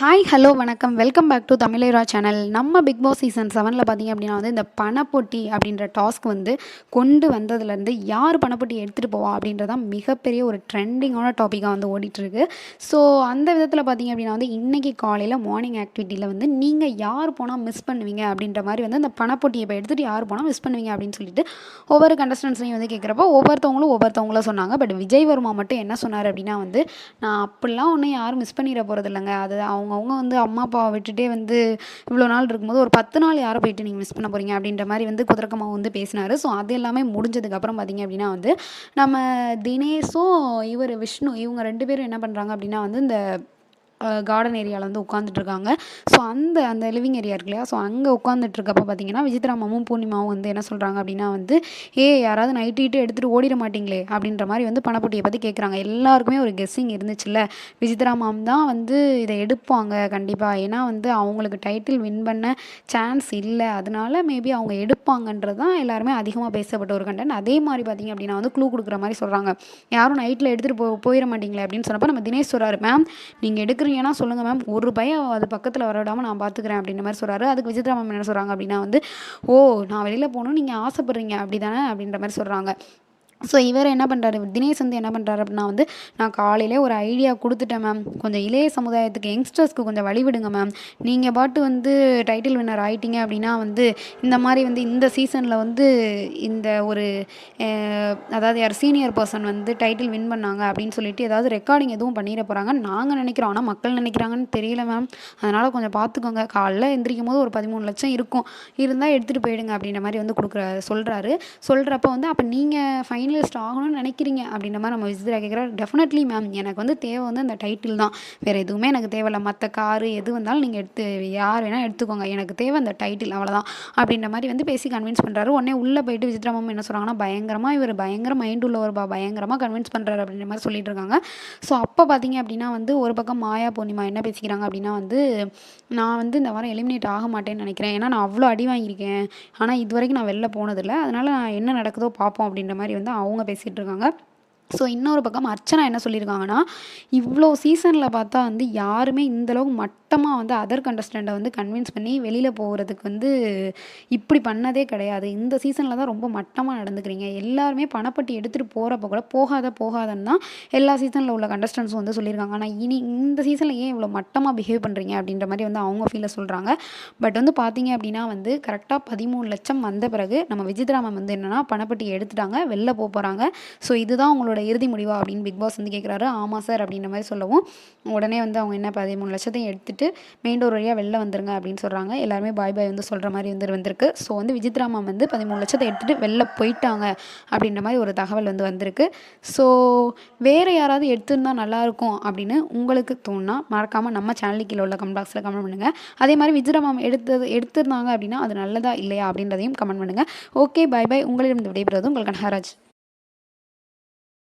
Hi hello வணக்கம் welcome back to Tamizhera channel. நம்ம Bigg Boss season 7ல் பார்த்திங்க அப்படின்னா இந்த பணப்பொட்டி அப்படின்ற டாஸ்க் கொண்டு வந்ததுலேருந்து யார் பணப்பொட்டி எடுத்துகிட்டு போவா அப்படின்றதான் மிகப்பெரிய ஒரு ட்ரெண்டிங்கான டாப்பிக்காக ஓடிட்டுருக்கு. ஸோ அந்த விதத்தில் பார்த்திங்க அப்படின்னா இன்றைக்கி காலையில் மார்னிங் ஆக்டிவிட்டியில் நீங்கள் யார் போனால் மிஸ் பண்ணுவீங்க அப்படின்ற மாதிரி அந்த பணப்பொட்டியை இப்போ எடுத்துகிட்டு யார் போனால் மிஸ் பண்ணுவீங்க அப்படின்னு சொல்லிட்டு ஒவ்வொரு கண்டஸ்டன்ஸையும் கேட்குறப்போ ஒவ்வொருத்தவங்களும் சொன்னாங்க. பட் விஜய் வர்மா மட்டும் என்ன சொன்னார் அப்படின்னா நான் அப்படிலாம் ஒன்றும் யாரும் மிஸ் பண்ணிட போகிறது இல்லைங்க. அது அவங்கவுங்க அம்மா அப்பாவை விட்டுட்டே இவ்வளோ நாள் இருக்கும்போது ஒரு 10 நாள் யாரை போயிட்டு நீங்கள் மிஸ் பண்ண போகிறீங்க அப்படின்ற மாதிரி குதர்க்கமாக பேசினார். ஸோ அது எல்லாமே முடிஞ்சதுக்கப்புறம் பார்த்திங்க அப்படின்னா நம்ம தினேஷும் விஷ்ணு இவங்க 2 பேரும் என்ன பண்ணுறாங்க அப்படின்னா இந்த கார்டன் ஏரியாவில் உட்காந்துட்ருக்காங்க. ஸோ அந்த லிவிங் ஏரியா இருக்கு இல்லையா, ஸோ அங்கே உட்காந்துட்ருக்கப்போ பார்த்தீங்கன்னா விசித்ராமாவும் பூர்ணிமாவும் என்ன சொல்கிறாங்க அப்படின்னா யாராவது நைட்டு எடுத்துகிட்டு ஓடிட மாட்டிங்களே அப்படின்ற மாதிரி பணப்பொட்டியை பற்றி கேட்குறாங்க. எல்லாருக்குமே ஒரு கெஸ்ஸிங் இருந்துச்சுல்ல, விசித்ராமாம் தான் இதை எடுப்பாங்க கண்டிப்பாக. ஏன்னா அவங்களுக்கு டைட்டில் வின் பண்ண சான்ஸ் இல்லை, அதனால மேபி அவங்க எடுப்பாங்கன்றது தான் எல்லாருமே அதிகமாக பேசப்பட்ட ஒரு கண்டென்ட். அதே மாதிரி பார்த்திங்க அப்படின்னா க்ளூ கொடுக்குற மாதிரி சொல்கிறாங்க, யாரும் நைட்டில் எடுத்துகிட்டு போயிட மாட்டிங்களே அப்படின்னு சொன்னப்போ நம்ம தினேஷ் சொல்கிறாரு, மேம் நீங்கள் எடுக்கிறீங்கன்னா சொல்லுங்கள் மேம், ஒரு பையன் அது பக்கத்தில் வரவிடாமல் நான் பார்த்துக்கிறேன் அப்படின்ற மாதிரி சொல்கிறாரு. அதுக்கு விசித்ரா மேம் என்ன சொல்கிறாங்க அப்படின்னா ஓ நான் வெளியில் போகணும்னு நீங்கள் ஆசைப்பட்றீங்க அப்படி தானே அப்படின்ற மாதிரி சொல்கிறாங்க. ஸோ இவர் என்ன பண்ணுறாரு, தினேஷ் என்ன பண்ணுறாரு அப்படின்னா நான் காலையிலே ஒரு ஐடியா கொடுத்துட்டேன் மேம், கொஞ்சம் இளைய சமுதாயத்துக்கு யங்ஸ்டர்ஸ்க்கு கொஞ்சம் வழிவிடுங்க மேம். நீங்கள் பாட்டு டைட்டில் வின்னர் ஆகிட்டீங்க அப்படின்னா இந்த மாதிரி இந்த சீசனில் இந்த ஒரு அதாவது யார் சீனியர் பர்சன் டைட்டில் வின் பண்ணாங்க அப்படின்னு சொல்லிட்டு ஏதாவது ரெக்கார்டிங் எதுவும் பண்ணிட போகிறாங்க நாங்கள் நினைக்கிறோம். ஆனால் மக்கள் நினைக்கிறாங்கன்னு தெரியல மேம், அதனால் கொஞ்சம் பார்த்துக்கோங்க. காலைல எந்திரிக்கும் போது ஒரு 13 லட்சம் இருக்கும், இருந்தால் எடுத்துகிட்டு போயிடுங்க அப்படின்ற மாதிரி சொல்கிறப்ப அப்போ நீங்கள் ஃபைனலிஸ்ட் ஆகணும்னு நினைக்கிறீங்க அப்படின்ற மாதிரி நம்ம விசித்ரா கேட்குறா. டெஃபினெட்லி மேம், எனக்கு தேவை அந்த டைட்டில் தான், வேறு எதுவுமே எனக்கு தேவையில்லை. மற்ற காரு எது வந்தாலும் நீங்கள் யார் வேணால் எடுத்துக்கோங்க, எனக்கு தேவை அந்த டைட்டில் அவ்வளோதான் அப்படின்ற மாதிரி பேசி கன்வின்ஸ் பண்ணுறாரு. உடனே உள்ளே போயிட்டு விசித்ரா மேம் என்ன சொல்கிறாங்கன்னா பயங்கர மைண்ட் உள்ளவர்பா, பயங்கரமாக கன்வின்ஸ் பண்ணுறாரு அப்படின்ற மாதிரி சொல்லிட்டு இருக்காங்க. ஸோ அப்போ பார்த்தீங்க அப்படின்னா ஒரு பக்கம் மாயா பூர்ணிமா என்ன பேசிக்கிறாங்க அப்படின்னா நான் இந்த வாரம் எலிமினேட் ஆக மாட்டேன்னு நினைக்கிறேன், ஏன்னா நான் அவ்வளோ அடி வாங்கியிருக்கேன், ஆனால் இது வரைக்கும் நான் வெளில போனதில்லை, அதனால் நான் என்ன நடக்குதோ பார்ப்போம் அப்படின்ற மாதிரி அவங்க பேசிகிட்டு இருக்காங்க. ஸோ இன்னொரு பக்கம் அர்ச்சனா என்ன சொல்லியிருக்காங்கன்னா, இவ்வளோ சீசனில் பார்த்தா யாருமே இந்தளவுக்கு மட்டமாக அதர் கண்டஸ்டண்ட்டை கன்வின்ஸ் பண்ணி வெளியில் போகிறதுக்கு இப்படி பண்ணதே கிடையாது. இந்த சீசனில் தான் ரொம்ப மட்டமாக நடந்துக்கிறீங்க, எல்லாருமே பணப்பட்டி எடுத்துகிட்டு போகிறப்ப கூட போகாதன்னு தான் எல்லா சீசனில் உள்ள கண்டஸ்டன்ஸும் சொல்லியிருக்காங்க. ஆனால் இந்த சீசனில் ஏன் இவ்வளோ மட்டமாக பிஹேவ் பண்ணுறீங்க அப்படின்ற மாதிரி அவங்க ஃபீலை சொல்கிறாங்க. பட் பார்த்தீங்க அப்படின்னா கரெக்டாக 13 லட்சம் வந்த பிறகு நம்ம விசித்ரா மேம் என்னென்னா பணப்பட்டி எடுத்துட்டாங்க, வெளில போகிறாங்க. ஸோ இதுதான் உங்களோட இறுதி முடிவா அப்படின்னு பிக் பாஸ் கேட்குறாரு. ஆமாம் சார் அப்படின்ற மாதிரி சொல்லவும் உடனே அவங்க என்ன 13 லட்சத்தையும் எடுத்துகிட்டு மெயின் டோர் வழியாக வெளில வந்துருங்க அப்படின்னு சொல்கிறாங்க. எல்லாருமே பாய் சொல்கிற மாதிரி வந்திருக்கு. ஸோ விசித்ரா மேம் 13 லட்சத்தை எடுத்துகிட்டு வெளில போயிட்டாங்க அப்படின்ற மாதிரி ஒரு தகவல் வந்திருக்கு. ஸோ வேறு யாராவது எடுத்துருந்தால் நல்லாயிருக்கும் அப்படின்னு உங்களுக்கு தோணுனா மறக்காமல் நம்ம சேனலுக்கு கீழே உள்ள கமெண்ட் பாக்ஸில் கமெண்ட் பண்ணுங்கள். அதே மாதிரி விசித்ரா மேம் எடுத்திருந்தாங்க அப்படின்னா அது நல்லதா இல்லையா அப்படின்றதையும் கமெண்ட் பண்ணுங்கள். ஓகே, பாய். உங்களிடம் விடைபெறுவது உங்கள் கனகராஜ்.